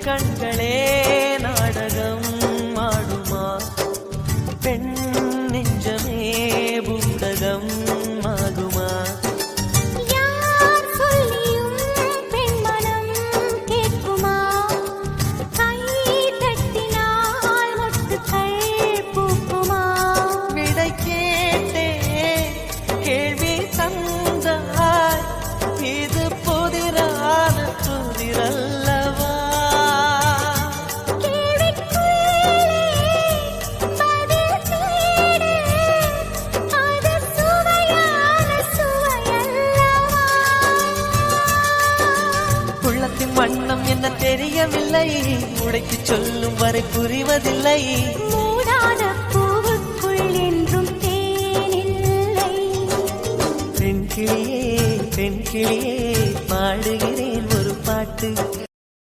கண்களே நாடகம் ஆடுமா பெண் நெஞ்சமே பூடகம் ஆகுமா வண்ணம் என்ன தெரியவில்லை உடைத்து சொல்லும் வரை புரிவதில்லை மூடாத பூவுக்குள் என்றும் தேனில்லை பெண் கிளியே பாடுகிறேன் ஒரு பாட்டு